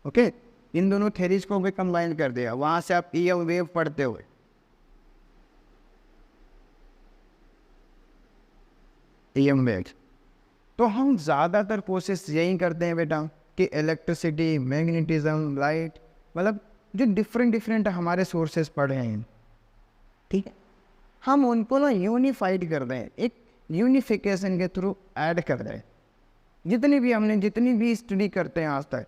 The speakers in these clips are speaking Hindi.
ओके, इन दोनों थेरीज को भी कंबाइन कर दिया, वहाँ से आप ई वेव पढ़ते हुए EM वेव। तो हम ज़्यादातर कोशिश यही करते हैं बेटा कि इलेक्ट्रिसिटी, मैग्नेटिज्म, लाइट, मतलब जो डिफरेंट डिफरेंट हमारे सोर्सेज पढ़े हैं, ठीक है, हम उनको ना यूनिफाइड कर दें, एक यूनिफिकेशन के थ्रू ऐड कर दें। जितनी भी स्टडी करते हैं आज तक,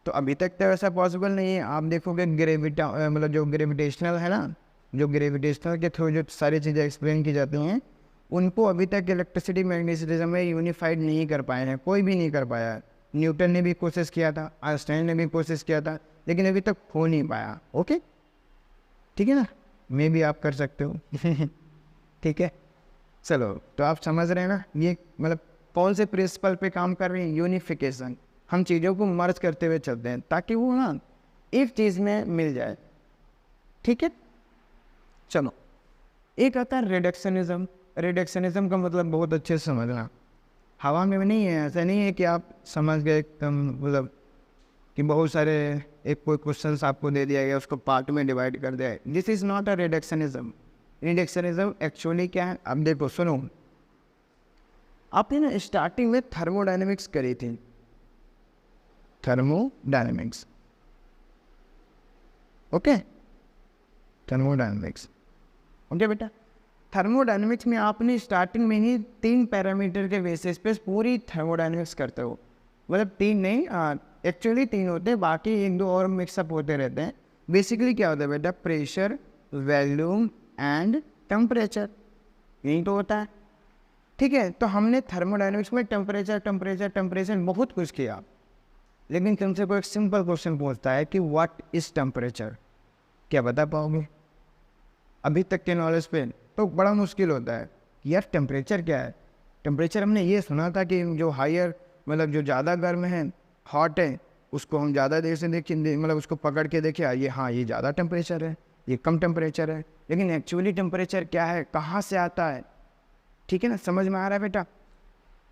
तो अभी तक तो ऐसा पॉसिबल नहीं है। आप देखोगे मतलब जो ग्रेविटेशनल है ना, जो ग्रेविटेशनल के थ्रू जो सारी चीज़ें एक्सप्लेन की जाती हैं, उनको अभी तक इलेक्ट्रिसिटी मैग्नेटिज्म में यूनिफाइड नहीं कर पाए हैं, कोई भी नहीं कर पाया है। न्यूटन ने भी कोशिश किया था, आइंस्टाइन ने भी कोशिश किया था, लेकिन अभी तक हो नहीं पाया। ओके, ठीक है ना, मैं भी आप कर सकते हो ठीक है, चलो, तो आप समझ रहे हैं ना, ये मतलब कौन से प्रिंसिपल पे काम कर रहे हैं, यूनिफिकेशन। हम चीज़ों को मर्ज करते हुए चलते हैं ताकि वो ना एक चीज़ में मिल जाए, ठीक है। चलो, एक आता है रिडक्शनिज्म। रिडक्शनिज्म का मतलब बहुत अच्छे से समझना, हवा में नहीं है, ऐसा नहीं है कि आप समझ गए एकदम, मतलब कि बहुत सारे एक कोई क्वेश्चन आपको दे दिया गया, उसको पार्ट में डिवाइड कर दिया है। This is not a reductionism. Reductionism actually क्या है, अब देखो सुनो, आपने ना स्टार्टिंग में थर्मोडायनेमिक्स करी थी, थर्मोडायनेमिक्स, ओके, थर्मोडायनेमिक्स, ओके बेटा। थर्मोडायनेमिक्स में आपने स्टार्टिंग में ही 3 पैरामीटर के बेसिस पे पूरी थर्मोडायनेमिक्स करते हो, मतलब 3 नहीं, एक्चुअली 3 होते हैं, बाकी 1-2 और मिक्सअप होते रहते हैं। बेसिकली क्या होता है बेटा, प्रेशर, वॉल्यूम एंड टेम्परेचर, यही तो होता है, ठीक है। तो हमने थर्मोडायनेमिक्स में टेम्परेचर बहुत कुछ किया, लेकिन तुमसे कोई एक सिंपल क्वेश्चन पूछता है कि व्हाट इज टेम्परेचर, क्या बता पाओगे अभी तक के नॉलेज पे? तो बड़ा मुश्किल होता है कि यार टेम्परेचर क्या है। टेम्परेचर हमने ये सुना था कि जो हायर, मतलब जो ज़्यादा गर्म है, हॉट है, उसको हम ज़्यादा देर से देखें, मतलब उसको पकड़ के देखें, ये हाँ ये ज़्यादा टेम्परेचर है, ये कम टेम्परेचर है। लेकिन एक्चुअली टेम्परेचर क्या है, कहाँ से आता है, ठीक है ना, समझ में आ रहा है बेटा?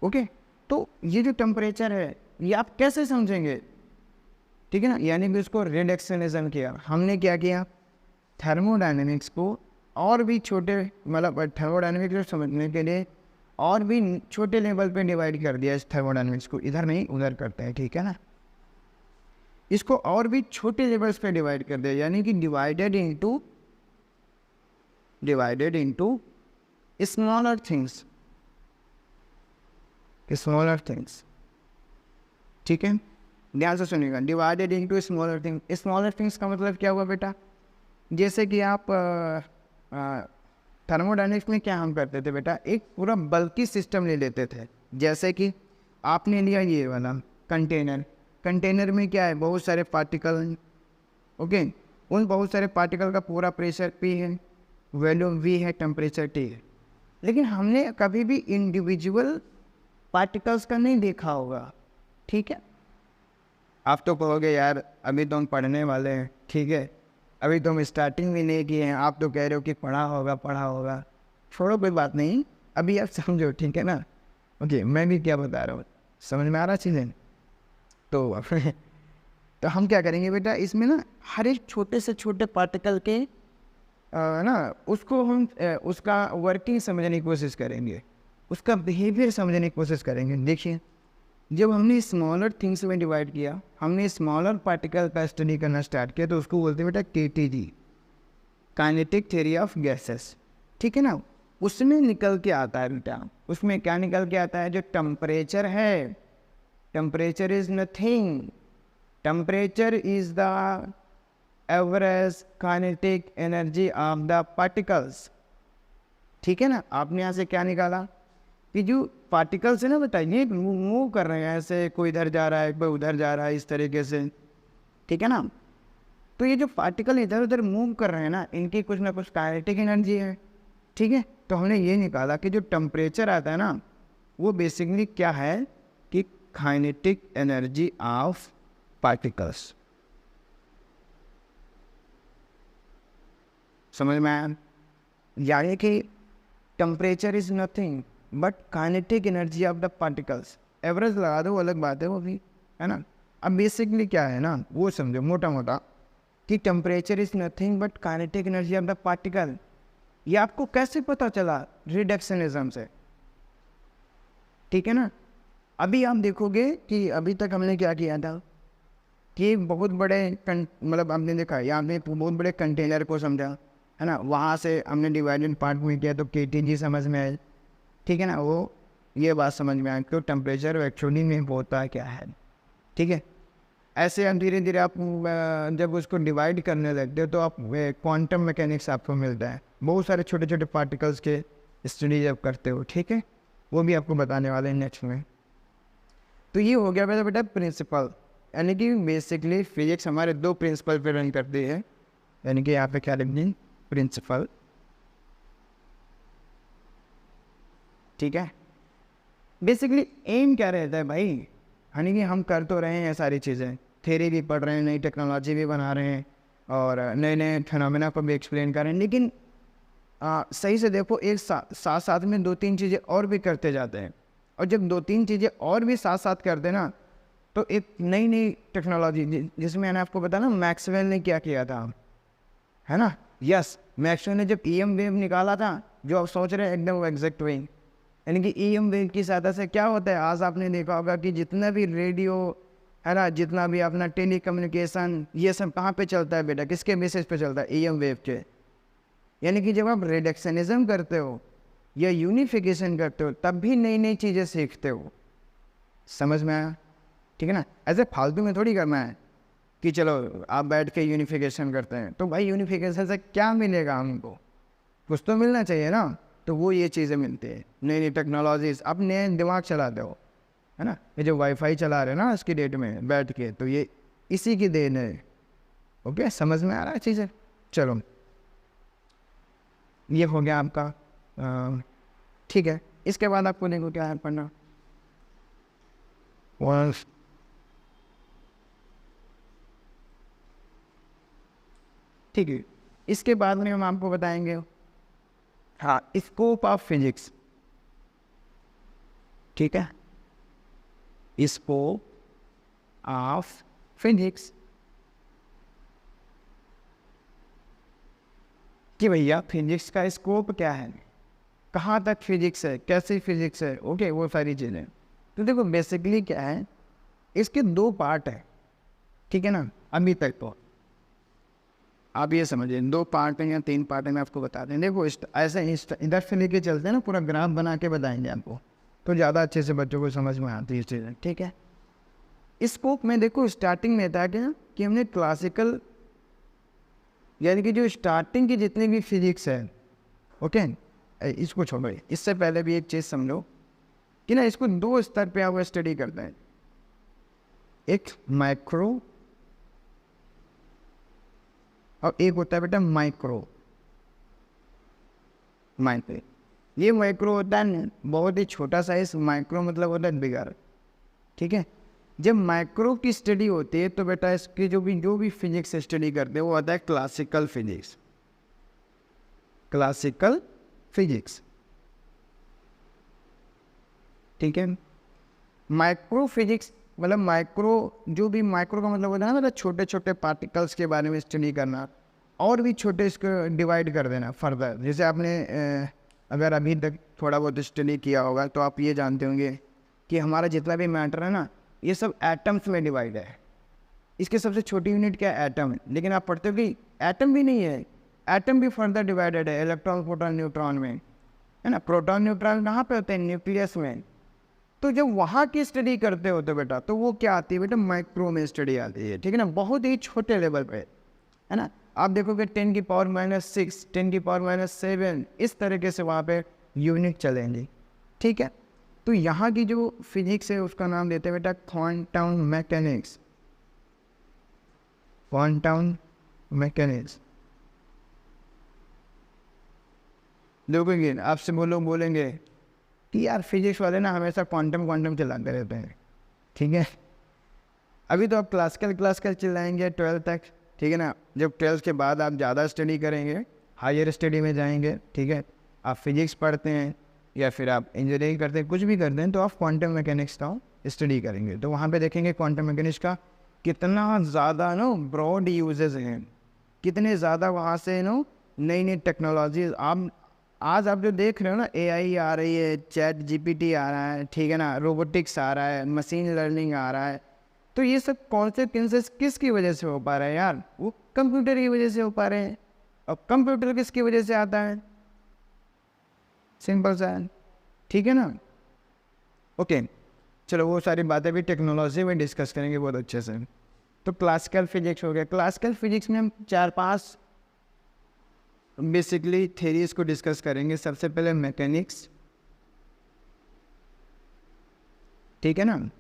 ओके, तो ये जो टेम्परेचर है ये आप कैसे समझेंगे, ठीक है ना, यानी कि उसको रिडक्शनिज्म किया हमने। क्या किया, थर्मोडायनेमिक्स को और भी छोटे, मतलब थर्मोडायनेमिक्स को समझने के लिए और भी छोटे लेवल पे डिवाइड कर दिया इस थर्मोडायनेमिक्स को, इधर नहीं उधर करते हैं, ठीक है ना, इसको और भी छोटे लेवल्स पे डिवाइड कर दिया, यानी कि डिवाइडेड इनटू स्मॉलर थिंग्स, ठीक है, ध्यान से सुनिएगा, डिवाइडेड इनटू स्मॉलर थिंग्स का मतलब क्या हुआ बेटा, जैसे कि आप थर्मोडायनेमिक्स में क्या हम करते थे बेटा, एक पूरा बल्कि सिस्टम ले लेते थे। जैसे कि आपने लिया ये वाला कंटेनर में क्या है, बहुत सारे पार्टिकल, ओके, उन बहुत सारे पार्टिकल का पूरा प्रेशर P है, वॉल्यूम V है, टेम्परेचर T है। लेकिन हमने कभी भी इंडिविजुअल पार्टिकल्स का नहीं देखा होगा, ठीक है। आप तो कहोगे यार अभी तो हम पढ़ने वाले हैं, ठीक है, अभी तो हम स्टार्टिंग भी नहीं किए हैं, आप तो कह रहे हो कि पढ़ा होगा, छोड़ो कोई बात नहीं, अभी आप समझो, ठीक है ना। ओके, मैं भी क्या बता रहा हूँ, समझ में आ रहा चीज़ें? तो तो हम क्या करेंगे बेटा, इसमें ना हर एक छोटे से छोटे पार्टिकल के ना उसको हम उसका वर्किंग समझने की कोशिश करेंगे, उसका बिहेवियर समझने की कोशिश करेंगे। देखिए, जब हमने स्मॉलर थिंग्स में डिवाइड किया, हमने स्मॉलर पार्टिकल का स्टडी करना स्टार्ट किया, तो उसको बोलते हैं बेटा KTG, kinetic theory of gases, ठीक है ना। उसमें निकल के आता है बेटा, उसमें क्या निकल के आता है, जो टेम्परेचर है, temperature is nothing, temperature is the average kinetic energy of the particles, ठीक है ना। आपने यहाँ से क्या निकाला कि जो पार्टिकल्स है ना बताइए, मूव कर रहे हैं, ऐसे कोई इधर जा रहा है, कोई उधर जा रहा है, इस तरीके से, ठीक है ना। तो ये जो पार्टिकल इधर उधर मूव कर रहे हैं ना, इनकी कुछ ना कुछ काइनेटिक एनर्जी है, ठीक है। तो हमने ये निकाला कि जो टेम्परेचर आता है ना, वो बेसिकली क्या है कि काइनेटिक एनर्जी ऑफ पार्टिकल्स, समझ में आया? यानी कि temperature is nothing but kinetic energy of the particles. Average लगा दो, अलग बात है वो भी, है ना। अब बेसिकली क्या है ना, वो समझो मोटा मोटा कि temperature is nothing but kinetic energy of the particle. ये आपको कैसे पता चला? रिडक्शनिज्म से, ठीक है ना। अभी आप देखोगे कि अभी तक हमने क्या किया था कि बहुत बड़े मतलब आपने देखा यहाँ पे बहुत बड़े कंटेनर को समझा, है ना, वहाँ से हमने डिवाइडेड पार्ट में किया तो KTG समझ में आए, ठीक है ना, वो ये बात समझ में आए कि टेम्परेचर एक्चुअली में होता क्या है, ठीक है। ऐसे हम धीरे धीरे आप जब उसको डिवाइड करने लगते हो तो आप क्वांटम मैकेनिक्स आपको मिलता है, बहुत सारे छोटे छोटे पार्टिकल्स के स्टडी जब करते हो, ठीक है, वो भी आपको बताने वाले हैं नेक्स्ट में। तो ये हो गया बेटा प्रिंसिपल, यानी कि बेसिकली फिजिक्स हमारे 2 प्रिंसिपल पे रन करती है, यानी कि यहाँ पे क्या लिखनी, प्रिंसिपल, ठीक है। बेसिकली एम क्या रहता है भाई, यानी कि हम कर तो रहे हैं ये सारी चीज़ें, थ्योरी भी पढ़ रहे हैं, नई टेक्नोलॉजी भी बना रहे हैं और नए नए फिनोमेना को भी एक्सप्लेन कर रहे हैं, लेकिन सही से देखो एक साथ साथ में 2-3 चीज़ें और भी करते जाते हैं, और जब 2-3 चीज़ें और भी साथ साथ करते ना तो एक नई नई टेक्नोलॉजी, जिसमें मैंने आपको बताया ना मैक्सवेल ने क्या किया था, है ना, यस, मैक्सवेल ने जब EM वेव निकाला था, जो आप सोच रहे हैं एकदम एग्जैक्ट वही, यानी कि EM वेव की सहायता से क्या होता है, आज आपने देखा होगा कि जितना भी रेडियो है ना, जितना भी अपना टेली कम्युनिकेशन, ये सब कहाँ पे चलता है बेटा, किसके बेसिस पे चलता है, EM वेव के। यानी कि जब आप रिडक्शनिज्म करते हो या यूनिफिकेशन करते हो तब भी नई नई चीज़ें सीखते हो, समझ में आया, ठीक है ना। ऐसे फालतू में थोड़ी करना है कि चलो आप बैठ के यूनिफिकेशन करते हैं, तो भाई यूनिफिकेशन से क्या मिलेगा हमको, कुछ तो मिलना चाहिए ना, तो वो ये चीज़ें मिलती है, नई नई टेक्नोलॉजीज, आप नए दिमाग चलाते हो, है ना, ये जो वाईफाई चला रहे हैं ना आज की डेट में बैठ के, तो ये इसी की देन है। ओके, समझ में आ रहा है चीज़ें। चलो ये हो गया आपका, ठीक है। इसके बाद आपको देखो क्या है पढ़ना, ठीक है। इसके बाद में हम आपको बताएंगे हाँ स्कोप ऑफ फिजिक्स, ठीक है, स्कोप ऑफ फिजिक्स, कि भैया फिजिक्स का स्कोप क्या है, कहाँ तक फिजिक्स है, कैसी फिजिक्स है, ओके, वो सारी चीज़ें। तो देखो बेसिकली क्या है, इसके 2 पार्ट है, ठीक है ना, अभी तक तो आप ये समझिए 2 पार्ट हैं या 3 पार्ट हैं, मैं आपको बता दें। देखो ऐसे इधर से लेके चलते हैं ना, पूरा ग्राफ बना के बताएंगे आपको, तो ज़्यादा अच्छे से बच्चों को समझ में आती है चीज़ें, ठीक है। स्कोप में देखो स्टार्टिंग में था क्या कि हमने क्लासिकल, यानी कि जो स्टार्टिंग की जितनी भी फिजिक्स है, ओके, इसको छोड़ो, इससे पहले भी एक चीज़ समझो कि ना इसको 2 स्तर पे आप स्टडी करते हैं, एक माइक्रो और एक होता है बेटा माइक्रो। ये माइक्रो होता है बहुत ही छोटा साइज, माइक्रो मतलब होता है बिगर, ठीक है। जब माइक्रो की स्टडी होती है तो बेटा इसकी जो भी फिजिक्स स्टडी करते हैं वो होता है क्लासिकल फिजिक्स, क्लासिकल फिजिक्स, ठीक है। माइक्रो फिजिक्स मतलब जो भी माइक्रो का मतलब होता है ना, मतलब छोटे छोटे पार्टिकल्स के बारे में स्टडी करना, और भी छोटे इसको डिवाइड कर देना फर्दर। जैसे आपने अगर अभी तक थोड़ा बहुत स्टडी किया होगा तो आप ये जानते होंगे कि हमारा जितना भी मैटर है ना, ये सब एटम्स में डिवाइड है। इसके सबसे छोटी यूनिट क्या है, एटम है, लेकिन आप पढ़ते हो कि एटम भी नहीं है, एटम भी फर्दर डिवाइडेड है इलेक्ट्रॉन प्रोटॉन न्यूट्रॉन में, है ना। प्रोटॉन न्यूट्रॉन कहाँ पे होते हैं, न्यूक्लियस में। तो जब वहाँ की स्टडी करते हो तो बेटा तो वो क्या आती है बेटा, माइक्रो में स्टडी आती है, ठीक है ना, बहुत ही छोटे लेवल पे, है ना। आप देखोगे 10⁻⁶, 10⁻⁷, इस तरीके से वहाँ पे यूनिट चलेंगी, ठीक है। तो यहाँ की जो फिजिक्स है उसका नाम देते हैं बेटा क्वांटम मैकेनिक्स, क्वांटम मैकेनिक्स। देखोगे आपसे बोलेंगे कि यार फिजिक्स वाले ना हमेशा क्वांटम चलाते रहते हैं, ठीक है। अभी तो आप क्लासिकल चलाएंगे 12th तक, ठीक है ना। जब 12th के बाद आप ज़्यादा स्टडी करेंगे, हायर स्टडी में जाएंगे, ठीक है, आप फिजिक्स पढ़ते हैं या फिर आप इंजीनियरिंग करते हैं, कुछ भी करते हैं, तो आप क्वांटम मैकेनिक्स का स्टडी करेंगे। तो वहाँ पे देखेंगे क्वांटम मैकेनिक्स का कितना ज़्यादा ना ब्रॉड यूजेस हैं, कितने ज़्यादा वहाँ से नो नई नई टेक्नोलॉजी आप आज आप जो देख रहे हो ना, एआई आ रही है, चैट जीपीटी आ रहा है, ठीक है ना, रोबोटिक्स आ रहा है, मशीन लर्निंग आ रहा है। तो ये सब कॉन्सेप्ट किसकी वजह से हो पा रहा है यार? वो कंप्यूटर की वजह से हो पा रहे हैं। अब कंप्यूटर किसकी वजह से आता है? सिंपल सा है, ठीक है ना। ओके, चलो वो सारी बातें भी टेक्नोलॉजी में डिस्कस करेंगे बहुत अच्छे से। तो क्लासिकल फिजिक्स हो गया। क्लासिकल फिजिक्स में हम 4-5 बेसिकली थेरीज को डिस्कस करेंगे। सबसे पहले मैकेनिक्स, ठीक है ना,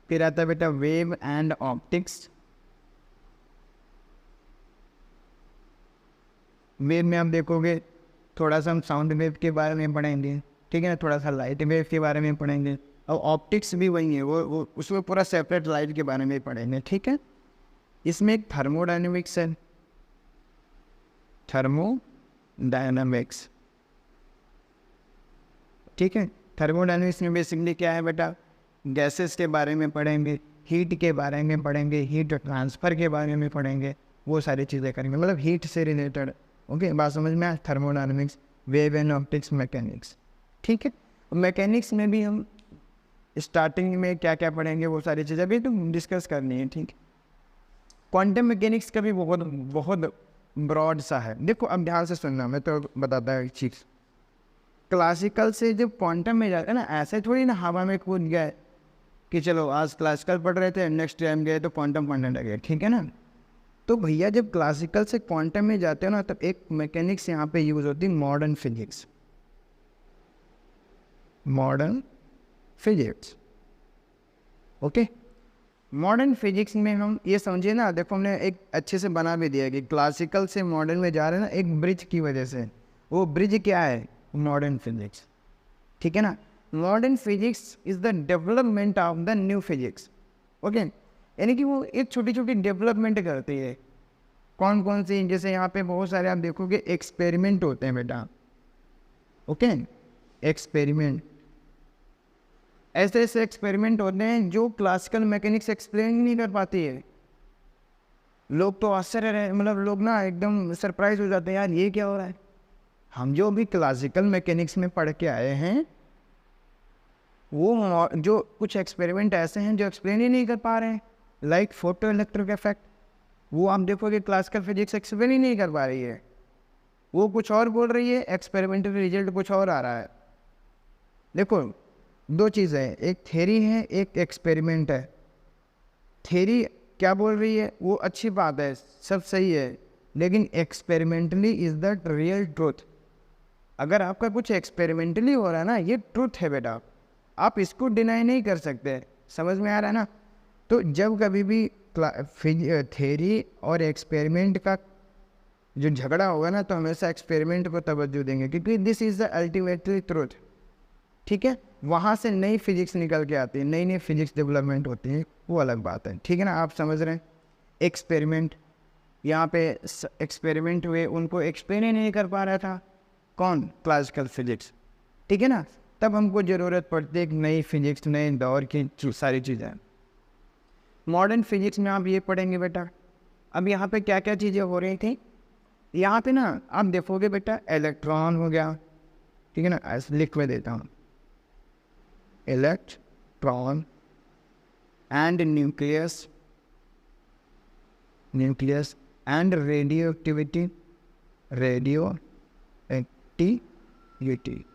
फिर आता है बेटा वेव एंड ऑप्टिक्स। वेव में आप देखोगे थोड़ा सा हम साउंड वेव के बारे में पढ़ेंगे, ठीक है ना, थोड़ा सा लाइट वेव के बारे में पढ़ेंगे, और ऑप्टिक्स भी वही है, वो उसमें पूरा सेपरेट लाइट के बारे में पढ़ेंगे, ठीक है। इसमें एक थर्मोडायनेमिक्स है, थर्मोडायनामिक्स, ठीक है। थर्मोडायनामिक्स में बेसिकली क्या है बेटा, गैसेस के बारे में पढ़ेंगे, हीट के बारे में पढ़ेंगे, हीट ट्रांसफ़र के बारे में पढ़ेंगे, वो सारी चीज़ें करेंगे, मतलब हीट से रिलेटेड। ओके, बात समझ में आए? Thermodynamics, wave and optics, mechanics, ठीक है। मैकेनिक्स में भी हम स्टार्टिंग में क्या क्या पढ़ेंगे वो सारी चीज़ें भी तो डिस्कस करनी है, ठीक है। क्वांटम मैकेनिक्स का भी बहुत बहुत ब्रॉड सा है। देखो अब ध्यान से सुनना, मैं तो बताता हूँ एक चीज़। क्लासिकल से जब क्वांटम में जाता है ना, ऐसे थोड़ी ना हवा में कूद गए कि चलो आज क्लासिकल पढ़ रहे थे, नेक्स्ट टाइम गए तो क्वांटम पढ़ने लगे, ठीक है ना। तो भैया जब क्लासिकल से क्वांटम में जाते हो ना, तब एक मैकेनिक्स यहाँ पे यूज़ होती है, modern physics, modern physics. Okay, modern physics में हम ये समझिए ना, देखो हमने एक अच्छे से बना भी दिया कि क्लासिकल से मॉडर्न में जा रहे हैं ना एक ब्रिज की वजह से। वो ब्रिज क्या है? मॉडर्न फिजिक्स, ठीक है ना। Modern physics is the development of the new physics. Okay, यानी कि वो एक छोटी छोटी डेवलपमेंट करती है। कौन कौन सी? जैसे यहाँ पे बहुत सारे आप देखोगे एक्सपेरिमेंट होते हैं बेटा। ओके, एक्सपेरिमेंट, ऐसे ऐसे एक्सपेरिमेंट होते हैं जो क्लासिकल मैकेनिक्स एक्सप्लेन ही नहीं कर पाती है। लोग तो आश्चर्य रहे, मतलब लोग ना एकदम सरप्राइज हो जाते हैं, यार ये क्या हो रहा है। हम जो भी क्लासिकल मैकेनिक्स में पढ़ के आए हैं, वो जो कुछ एक्सपेरिमेंट ऐसे हैं जो एक्सप्लेन ही नहीं कर पा रहे हैं, लाइक फोटो इलेक्ट्रिक इफेक्ट। वो आप देखोगे क्लासिकल फिजिक्स एक्सप्लेन ही नहीं कर पा रही है, वो कुछ और बोल रही है, एक्सपेरिमेंटल रिजल्ट कुछ और आ रहा है। देखो दो चीज़ें हैं, एक थ्योरी है, एक एक्सपेरिमेंट है। थ्योरी क्या बोल रही है वो अच्छी बात है, सब सही है, लेकिन experimentally is the real truth. अगर आपका कुछ एक्सपेरिमेंटली हो रहा है ना, ये ट्रूथ है बेटा, आप इसको डिनाई नहीं कर सकते। समझ में आ रहा है ना। तो जब कभी भी थ्योरी और एक्सपेरिमेंट का जो झगड़ा होगा ना, तो हमेशा एक्सपेरिमेंट को तवज्जो देंगे, क्योंकि this is the ultimately truth, ठीक है। वहाँ से नई फिजिक्स निकल के आती है, नई नई फिजिक्स डेवलपमेंट होती है, वो अलग बात है, ठीक है ना। आप समझ रहे हैं। एक्सपेरिमेंट, यहाँ पे एक्सपेरिमेंट हुए, उनको एक्सप्लेन ही नहीं कर पा रहा था कौन? क्लासिकल फिजिक्स, ठीक है ना। तब हमको ज़रूरत पड़ती है एक नई फिजिक्स, नए दौर की सारी चीज़ें। मॉडर्न फिजिक्स में आप ये पढ़ेंगे बेटा। अब यहाँ पे क्या क्या चीज़ें हो रही थी, यहाँ पे ना आप देखोगे बेटा, इलेक्ट्रॉन हो गया, ठीक है ना, ऐसे लिख में देता हूँ, electron and nucleus, nucleus and radio activity, radio activity,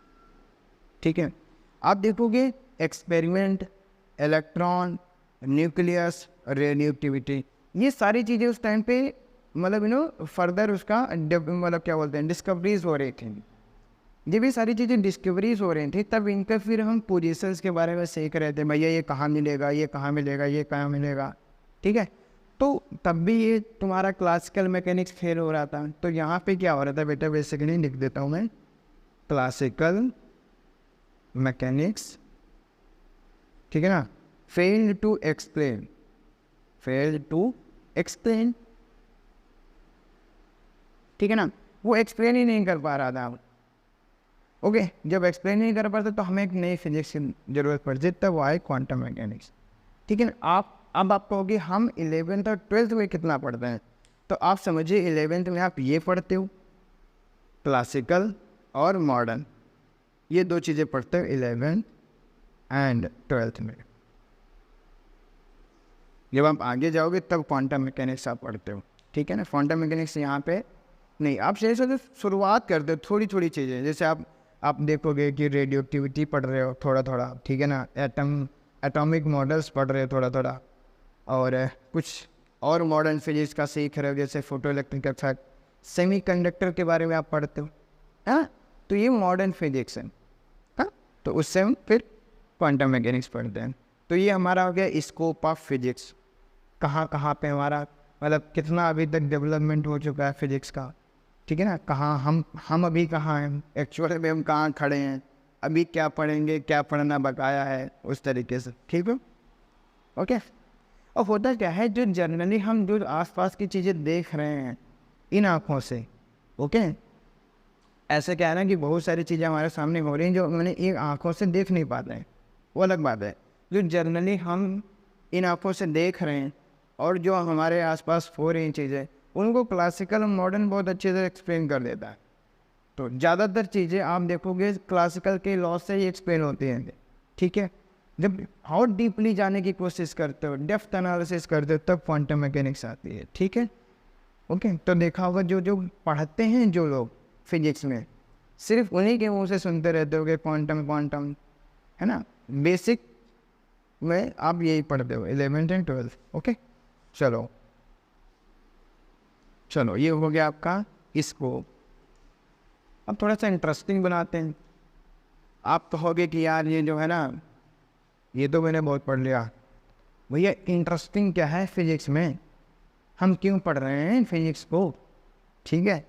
ठीक है। आप देखोगे experiment, electron, nucleus, radio activity, ये सारी चीज़ें उस टाइम पे मतलब फर्दर उसका मतलब क्या बोलते हैं, डिस्कवरीज हो रही थी। जब ये सारी चीज़ें डिस्कवरीज हो रही थी, तब इनका फिर हम पोजीशंस के बारे में सीख रहे थे, भैया ये कहाँ मिलेगा, ये कहाँ मिलेगा, ये कहाँ मिलेगा, ठीक है। तो तब भी ये तुम्हारा क्लासिकल मैकेनिक्स फेल हो रहा था। तो यहाँ पे क्या हो रहा था बेटा, बेसिकली लिख देता हूँ मैं, क्लासिकल मैकेनिक्स, ठीक है ना, fail to explain, fail to explain, ठीक है ना, वो एक्सप्लेन ही नहीं कर पा रहा था। ओके, जब एक्सप्लेन नहीं कर पाते तो हमें एक नई फिजिक्स की जरूरत पड़ती है, तब वो आए क्वांटम मैकेनिक्स, ठीक है ना। आप अब आप कहोगे हम 11th और 12th में कितना पढ़ते हैं, तो आप समझिए 11th में आप ये पढ़ते हो, क्लासिकल और मॉडर्न, ये दो चीज़ें पढ़ते हो 11th एंड 12th में। जब आप आगे जाओगे तब क्वांटम मैकेनिक्स आप पढ़ते हो, ठीक है ना। क्वांटम मैकेनिक्स यहाँ पे नहीं, आप सही से शुरुआत करते हो थोड़ी थोड़ी चीज़ें, जैसे आप देखोगे कि रेडियो एक्टिविटी पढ़ रहे हो थोड़ा थोड़ा, ठीक है ना, एटॉमिक मॉडल्स पढ़ रहे हो थोड़ा थोड़ा, और कुछ और मॉडर्न फिजिक्स का सीख रहे हो, जैसे फोटो इलेक्ट्रिक इफेक्ट, सेमीकंडक्टर के बारे में आप पढ़ते हो, हाँ, तो ये मॉडर्न फिजिक्स है, हाँ। तो उससे हम फिर क्वांटम मैकेनिक्स पढ़ते हैं। तो ये हमारा हो गया स्कोप ऑफ फिजिक्स, कहाँ कहाँ पे हमारा मतलब कितना अभी तक डेवलपमेंट हो चुका है फिजिक्स का, ठीक है ना, कहाँ हम अभी कहाँ हैं, एक्चुअल में हम कहाँ खड़े हैं, अभी क्या पढ़ेंगे, क्या पढ़ना बकाया है, उस तरीके से, ठीक है, ओके। और होता क्या है, जो जनरली हम जो आसपास की चीज़ें देख रहे हैं इन आँखों से, ओके, ऐसे क्या है ना कि बहुत सारी चीज़ें हमारे सामने हो रही हैं जो मैंने एक आँखों से देख नहीं पाते हैं, वो अलग बात है। जो जनरली हम इन आँखों से देख रहे हैं और जो हमारे आसपास हो रही चीज़ें, उनको क्लासिकल और मॉडर्न बहुत अच्छे से एक्सप्लेन कर देता है। तो ज़्यादातर चीज़ें आप देखोगे क्लासिकल के लॉ से ही एक्सप्लेन होती हैं, ठीक है। जब और डीपली जाने की कोशिश करते हो, डेप्थ एनालिसिस करते हो, तब क्वांटम मैकेनिक्स आती है, ठीक है, ओके। तो देखा होगा जो जो पढ़ते हैं जो लोग फिजिक्स में, सिर्फ उन्हीं के मुँह से सुनते रहते हो कि क्वांटम क्वांटम, है ना। बेसिक में आप यही पढ़ते हो 11th एंड 12th, ओके। चलो चलो, ये हो गया आपका इसको। अब थोड़ा सा इंटरेस्टिंग बनाते हैं। आप कहोगे कि यार ये जो है ना, ये तो मैंने बहुत पढ़ लिया, भैया इंटरेस्टिंग क्या है फिजिक्स में, हम क्यों पढ़ रहे हैं फिजिक्स को, ठीक है।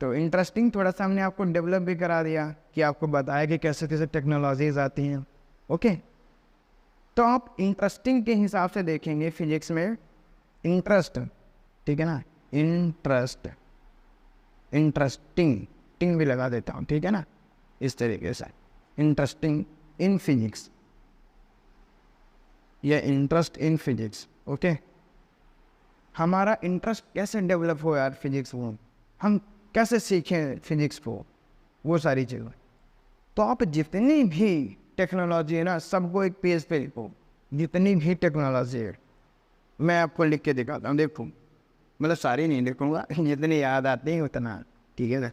तो इंटरेस्टिंग थोड़ा सा हमने आपको डेवलप भी करा दिया कि आपको बताया कि कैसे कैसे टेक्नोलॉजीज आती हैं, ओके। तो आप इंटरेस्टिंग के हिसाब से देखेंगे फिजिक्स में, इंटरेस्ट, ठीक है ना, इंटरेस्ट, इंटरेस्टिंग, टिंग भी लगा देता हूँ, ठीक है ना, इस तरीके से इंटरेस्टिंग इन फिजिक्स या इंटरेस्ट इन फिजिक्स, ओके। हमारा इंटरेस्ट कैसे डेवलप हो यार फिजिक्स को, हम कैसे सीखें फिजिक्स को, वो सारी चीज़ें। तो आप जितनी भी टेक्नोलॉजी है ना, सबको एक पेज पे लिखो, जितनी भी टेक्नोलॉजी है मैं आपको लिख के दिखाता हूँ, देखो, मतलब सारी नहीं लिखूँगा, जितनी याद आती है उतना, ठीक है ना।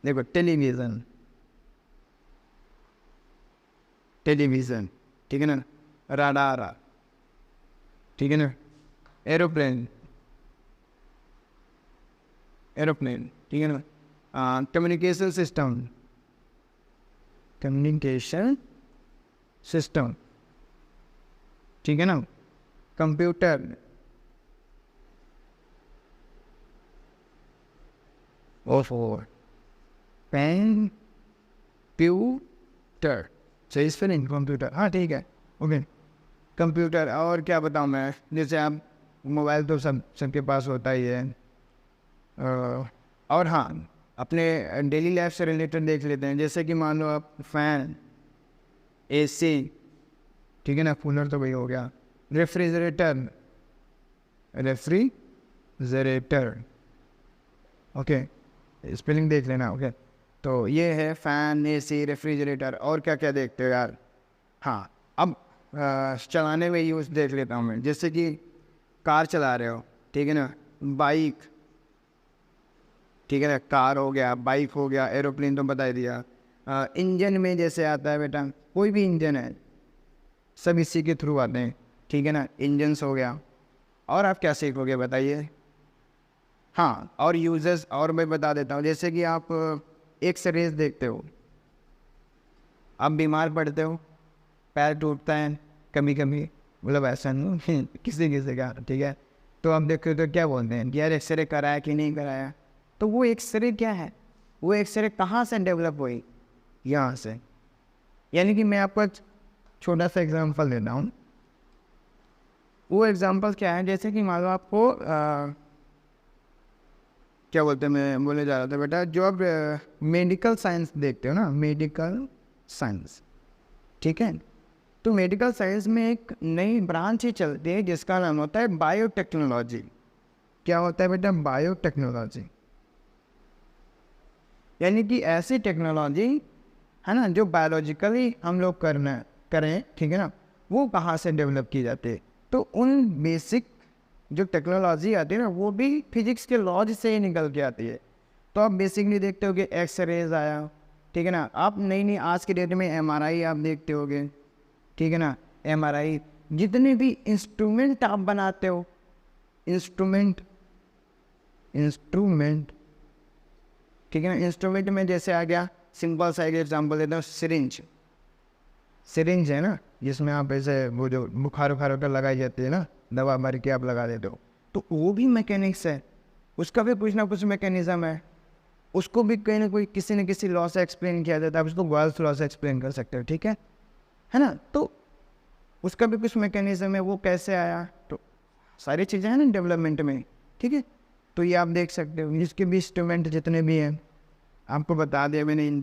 देखो, टेलीविज़न, टेलीविज़न, ठीक है ना, राडार, ठीक है ना, एरोप्लेन, एरोप्लेन, ठीक है ना, कम्युनिकेशन सिस्टम, कम्युनिकेशन सिस्टम, ठीक है ना, कंप्यूटर, और पेन, प्यूटर, सही स्पेलिंग, कंप्यूटर, हाँ ठीक है, ओके, कंप्यूटर। और क्या बताऊँ मैं, जैसे आप मोबाइल तो सबके पास होता ही है, और हाँ, अपने डेली लाइफ से रिलेटेड देख लेते हैं, जैसे कि मान लो आप फैन, एसी, ठीक है ना, कूलर तो वही हो गया, रेफ्रिजरेटर, रेफ्रिजरेटर, ओके, स्पेलिंग देख लेना, ओके। तो ये है फैन, एसी, रेफ्रिजरेटर। और क्या क्या देखते हो यार, हाँ, अब चलाने में यूज़ देख लेता हूँ मैं, जैसे कि कार चला रहे हो, ठीक है ना, बाइक, ठीक है ना, कार हो गया, बाइक हो गया, एरोप्लेन तो बता ही दिया। इंजन में जैसे आता है बेटा, कोई भी इंजन है, सब इसी के थ्रू आते हैं, ठीक है ना, इंजन्स हो गया। और आप क्या सीखोगे बताइए, हाँ, और यूजर्स और मैं बता देता हूँ, जैसे कि आप एक्सरेज देखते हो, आप बीमार पड़ते हो, पैर टूटता है कभी कभी, मतलब ऐसा नहीं किसी किसी का, ठीक है, तो आप देखते हो तो क्या बोलते हैं यार एक्सरे कराया कि नहीं कराया। तो वो एक्सरे क्या है, वो एक्सरे कहाँ से डेवलप हुई, यहाँ से। यानी कि मैं आपको छोटा सा एग्जांपल देता हूँ। वो एग्जांपल क्या है, जैसे कि मान लो आपको क्या बोलते हैं, मैं बोले जा रहा था बेटा, जो आप मेडिकल साइंस देखते हो ना, मेडिकल साइंस, ठीक है, तो मेडिकल साइंस में एक नई ब्रांच ही चलती है जिसका नाम होता है बायोटेक्नोलॉजी। क्या होता है बेटा? बायोटेक्नोलॉजी। यानी कि ऐसी टेक्नोलॉजी है ना जो बायोलॉजिकली हम लोग करें, ठीक है ना, वो कहाँ से डेवलप की जाती है? तो उन बेसिक जो टेक्नोलॉजी आती है ना वो भी फिजिक्स के लॉज से ही निकल के आती है। तो आप बेसिकली देखते हो कि एक्सरेज आया, ठीक है ना, आप नई आज के डेट में एमआरआई आप देखते होगे, ठीक है ना, एमआरआई, जितने भी इंस्ट्रूमेंट आप बनाते हो, इंस्ट्रूमेंट, ठीक है ना, इंस्ट्रूमेंट में जैसे आ गया, सिंपल सा एक एग्जाम्पल देता हूँ, सिरिंज है ना, जिसमें आप ऐसे वो जो बुखार का लगाई जाती है ना, दवा भर के आप लगा देते हो, तो वो भी मैकेनिक्स है, उसका भी कुछ ना कुछ मैकेनिज्म है, उसको भी कहीं ना कोई किसी न किसी लॉ से एक्सप्लेन किया जाता है, आप उसको गॉल्स लॉ से एक्सप्लेन कर सकते हो, ठीक है ना, तो उसका भी कुछ मैकेनिज्म है, वो कैसे आया, तो सारी चीज़ें हैं ना डेवलपमेंट में, ठीक है। तो ये आप देख सकते हो, इसके भी इंस्ट्रूमेंट जितने भी हैं आपको बता दिया मैंने।